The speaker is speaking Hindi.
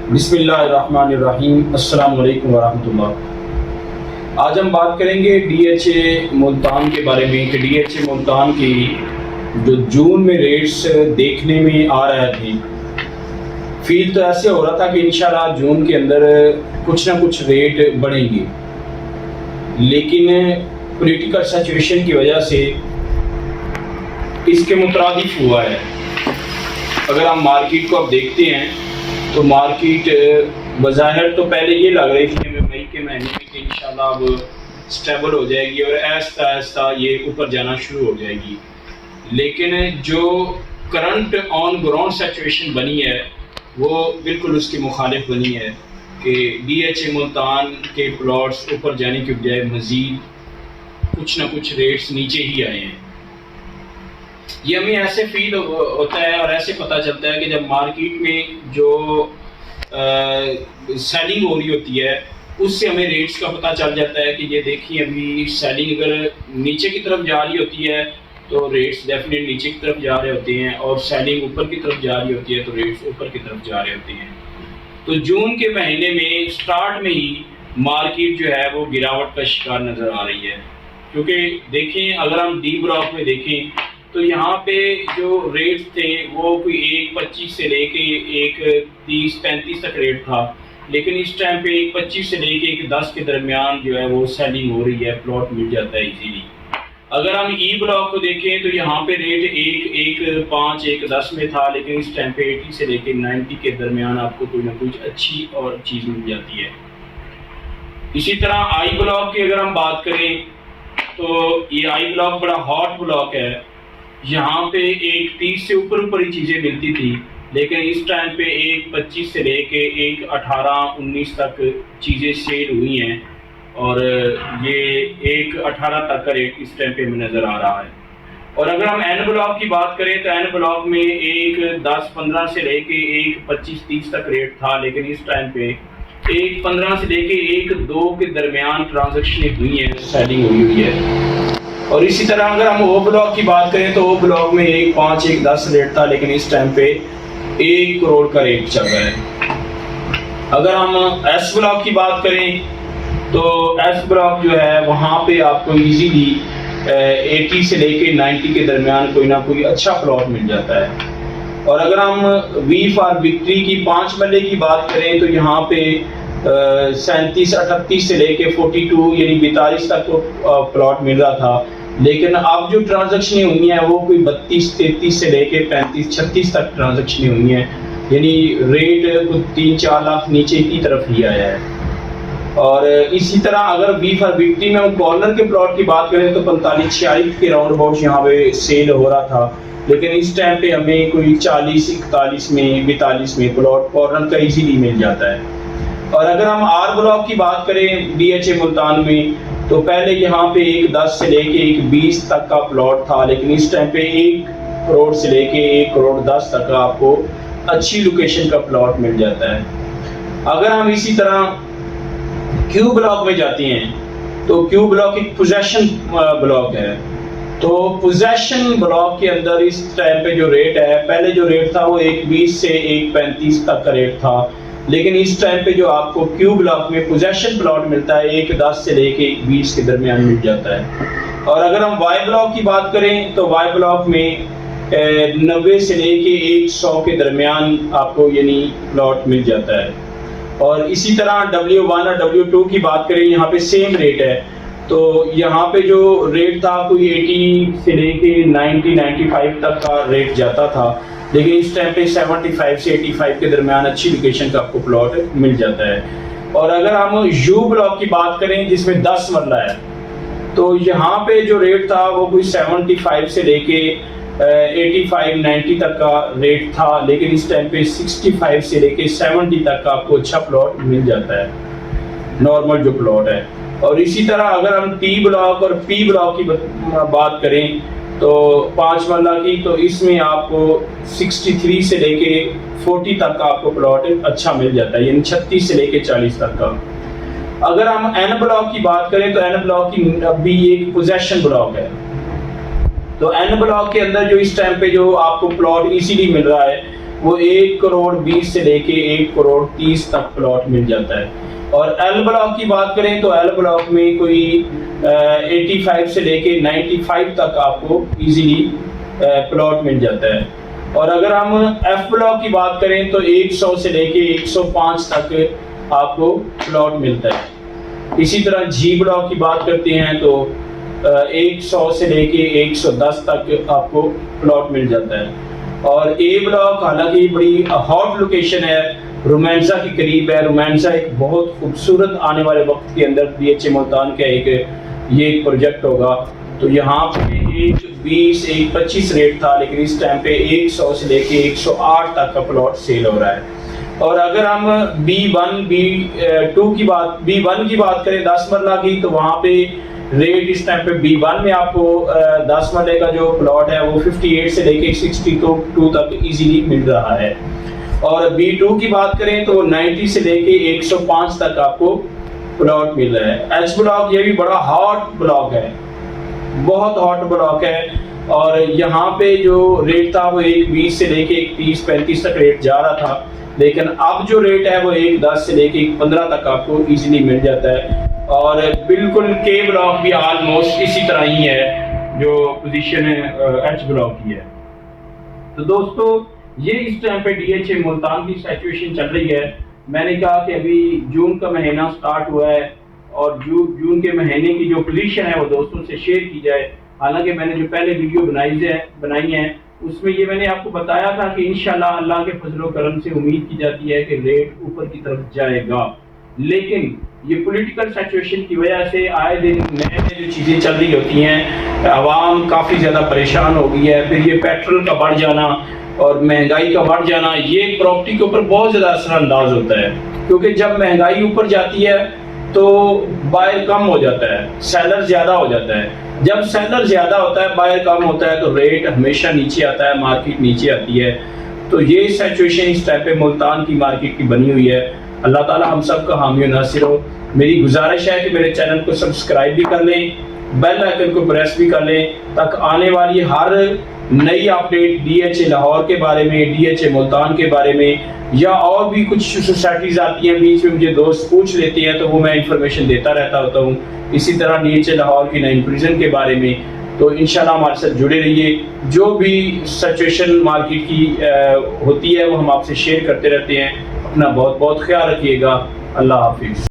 बिस्मिल्लाहिर्रहमानिर्रहीम। अस्सलाम वालेकुम वरहमतुल्लाह। आज हम बात करेंगे DHA मुल्तान के बारे में कि DHA मुल्तान की जो जून में रेट्स देखने में आ रहे थे, फील तो ऐसे हो रहा था कि इंशाल्लाह जून के अंदर कुछ ना कुछ रेट बढ़ेंगे, लेकिन पॉलिटिकल सिचुएशन की वजह से इसके मुतरादिफ हुआ है। अगर हम मार्केट को अब देखते हैं तो मार्केट बज़ाहिर तो पहले ये लग रही थी कि मई के महीने में कि इंशाल्लाह अब स्टेबल हो जाएगी और आहिस्ता आहिस्ता ये ऊपर जाना शुरू हो जाएगी, लेकिन जो करंट ऑन ग्राउंड सिचुएशन बनी है वो बिल्कुल उसके मुखालिफ बनी है कि DHA मुल्तान के प्लॉट्स ऊपर जाने के बजाय मज़ीद कुछ ना कुछ रेट्स नीचे ही आए हैं। ये हमें ऐसे फील होता है और ऐसे पता चलता है कि जब मार्केट में जो सेलिंग हो रही होती है उससे हमें रेट्स का पता चल जाता है कि ये देखिए अभी सेलिंग अगर नीचे की तरफ जा रही होती है तो रेट्स डेफिनेट नीचे की तरफ जा रहे होते हैं, और सेलिंग ऊपर की तरफ जा रही होती है तो रेट्स ऊपर की तरफ जा रहे होते हैं। तो जून के महीने में स्टार्ट में ही मार्केट जो है वो गिरावट का शिकार नज़र आ रही है, क्योंकि देखें अगर हम डी ब्लॉक में देखें तो यहाँ पे जो रेट्स थे वो कोई 1.25 से लेके 1.30-1.35 तक रेट था, लेकिन इस टाइम पे 1.25 से लेके 1.10 के दरमियान जो है वो सेलिंग हो रही है, प्लॉट मिल जाता है इजीली। अगर हम ई ब्लॉक को देखें तो यहाँ पे रेट 1.5 1.10 में था, लेकिन इस टाइम पे 80 से लेके 90 के दरमियान आपको कोई ना कुछ अच्छी और चीज़ मिल जाती है। इसी तरह आई ब्लॉक की अगर हम बात करें तो ये आई ब्लॉक बड़ा हॉट ब्लॉक है। यहाँ पे 1.30 से ऊपर ही चीज़ें मिलती थी, लेकिन इस टाइम पे 1.25 से लेके 1.18-19 तक चीज़ें सेल हुई हैं, और ये 1.18 तक का रेट इस टाइम पे हमें नज़र आ रहा है। और अगर हम एन ब्लॉक की बात करें तो एन ब्लॉक में 1.10-15 से लेके 1.25-30 तक रेट था, लेकिन इस टाइम पे 1.15 से लेके 1.2 के दरमियान ट्रांजेक्शन हुई है, सेलिंग हुई है। और इसी तरह अगर हम ओ ब्लॉक की बात करें तो ओ ब्लॉक में 1.5 1.10 रेट था, लेकिन इस टाइम पे 1 करोड़ का रेट चल रहा है। अगर हम एस ब्लॉक की बात करें तो एस ब्लॉक जो है वहाँ पे आपको इजीली 80 से लेके 90 के दरमियान कोई ना कोई अच्छा प्लॉट मिल जाता है। और अगर हम वी फॉर विक्ट्री की 5 मरले की बात करें तो यहाँ पे 37-38 से लेके 42 यानी 42 तक को प्लॉट मिल रहा था, लेकिन अब जो ट्रांजैक्शन हुई हैं वो कोई 32-33 से लेके 35-36 तक ट्रांजैक्शन हुई हैं, यानी रेट कुछ 3-4 लाख नीचे की तरफ ही आया है। और इसी तरह अगर बी फॉर विक्ट्री में हम कॉर्नर के प्लॉट की बात करें तो 45-46 के राउंड अबाउट यहाँ पे सेल हो रहा था, लेकिन इस टाइम पे हमें कोई 40-41 में 42 में प्लॉट कॉर्नर का इजीली मिल जाता है। और अगर हम आर ब्लॉक की बात करें DHA मुल्तान में तो पहले यहाँ पे 1.10 से लेके 1.20 तक का प्लॉट था, लेकिन इस टाइम पे 1 करोड़ से लेके 1.10 करोड़ तक का आपको अच्छी लोकेशन का प्लॉट मिल जाता है। अगर हम इसी तरह क्यू ब्लॉक में जाते हैं तो क्यू ब्लॉक एक पोजेशन ब्लॉक है। तो पोजेशन ब्लॉक के अंदर इस टाइम पे जो रेट है, पहले जो रेट था वो 1.20 से 1.35 तक का रेट था, लेकिन इस टाइम पे जो आपको क्यू ब्लॉक में पोजेशन प्लॉट मिलता है 1.10 से लेके 1.20 के दरमियान मिल जाता है। और अगर हम वाई ब्लॉक की बात करें तो वाई ब्लॉक में 90 से लेके 100 के दरमियान आपको यानी प्लॉट मिल जाता है। और इसी तरह W1 और W2 की बात करें, यहाँ पे सेम रेट है। तो यहाँ पे जो रेट था कोई 80 से लेके 90-95 तक का रेट जाता था, लेकिन इस टाइम पे 75 से 85 के दरमियान अच्छी लोकेशन का आपको प्लॉट मिल जाता है। और अगर हम यू ब्लॉक की बात करें जिसमें 10 मरला है, तो यहाँ पे जो रेट था वो कोई 75 से लेके 85-90 तक का रेट था, लेकिन इस टाइम पे 65 से लेके 70 तक का आपको अच्छा प्लॉट मिल जाता है, नॉर्मल जो प्लॉट है। और इसी तरह अगर हम टी ब्लॉक और पी ब्लॉक की बात करें तो 5 मरला की, तो इसमें आपको 63 से लेके 40 तक का आपको प्लॉट अच्छा मिल जाता है, यानी 36 से लेके 40 तक का। अगर हम एन ब्लॉक की बात करें तो एन ब्लॉक की अभी एक पोजेशन ब्लॉक है। तो एन ब्लॉक के अंदर जो इस टाइम पे जो आपको प्लॉट इजीली मिल रहा है वो 1 करोड़ 20 से लेके 1 करोड़ 30 तक प्लॉट मिल जाता है। और एल ब्लॉक की बात करें तो एल ब्लॉक में कोई 85 से लेके 95 तक आपको इजीली प्लॉट मिल जाता है। और अगर हम एफ ब्लॉक की बात करें तो 100 से लेके 105 तक आपको प्लॉट मिलता है। इसी तरह जी ब्लॉक की बात करते हैं तो 100 से लेके 110 तक आपको प्लॉट मिल जाता है। और ए ब्लॉक हालांकि बड़ी हॉट लोकेशन है, रोमांसा के करीब है। रोमांसा एक बहुत खूबसूरत आने वाले वक्त के अंदर DHA मुल्तान का एक प्रोजेक्ट होगा। तो यहाँ पे 120 125 रेट था, लेकिन इस टाइम पे 100 से लेके 108 तक का प्लॉट सेल हो रहा है। और अगर हम B1 की बात करें 10 मरला की, तो वहाँ पे रेट इस टाइम पे B1 में आपको 10 मरले का जो प्लॉट है वो 58 से लेके 62 तक इजीली मिल रहा है। और B2 की बात करें तो 90 से लेके 105 तक आपको प्लॉट मिल रहा है। एच ब्लॉक ये भी बड़ा हॉट ब्लॉक है, बहुत हॉट ब्लॉक है। और यहाँ पे जो रेट था वो 120 से लेके 130-35 तक रेट जा रहा था, लेकिन अब जो रेट है वो 110 से लेके 115 तक आपको इजीली मिल जाता है। और बिल्कुल के ब्लॉक भी ऑलमोस्ट इसी तरह ही है जो पोजीशन है एच ब्लॉक की है। तो दोस्तों ये इस टाइम पे DHA मुल्तान की सिचुएशन चल रही है। मैंने कहा कि अभी जून का महीना स्टार्ट हुआ है और जून के महीने की जो पोजीशन है वो दोस्तों से शेयर की जाए। हालांकि मैंने जो पहले वीडियो बनाई है उसमें ये मैंने आपको बताया था कि इंशाल्लाह अल्लाह के फजलो करम से उम्मीद की जाती है कि रेट ऊपर की तरफ जाएगा, लेकिन ये पॉलिटिकल सिचुएशन की वजह से आए दिन नए जो चीज़ें चल रही होती हैं, आवाम काफ़ी ज़्यादा परेशान हो गई है। फिर ये पेट्रोल का बढ़ जाना और महंगाई का बढ़ जाना, ये प्रॉपर्टी के ऊपर बहुत ज़्यादा असरअंदाज होता है, क्योंकि जब महंगाई ऊपर जाती है तो बायर कम हो जाता है, सेलर ज़्यादा हो जाता है। जब सेलर ज़्यादा होता है, बायर कम होता है, तो रेट हमेशा नीचे आता है, मार्केट नीचे आती है। तो ये सिचुएशन इस टाइप पे मुल्तान की मार्केट की बनी हुई है। अल्लाह ताला हम सब का हामी और नासिर हो। मेरी गुजारिश है कि मेरे चैनल को सब्सक्राइब भी कर लें, बेल आइकन को प्रेस भी कर लें, ताकि आने वाली हर नई अपडेट DHA लाहौर के बारे में, DHA मुल्तान के बारे में, या और भी कुछ सोसाइटीज़ आती हैं बीच में, मुझे दोस्त पूछ लेते हैं तो वो मैं इंफॉर्मेशन देता रहता होता हूँ। इसी तरह DHA लाहौर की नई प्रिजन के बारे में। तो इंशाल्लाह हमारे साथ जुड़े रहिए। जो भी सिचुएशन मार्केट की होती है वो हम आपसे शेयर करते रहते हैं। अपना बहुत बहुत ख्याल रखिएगा। अल्लाह हाफिज़।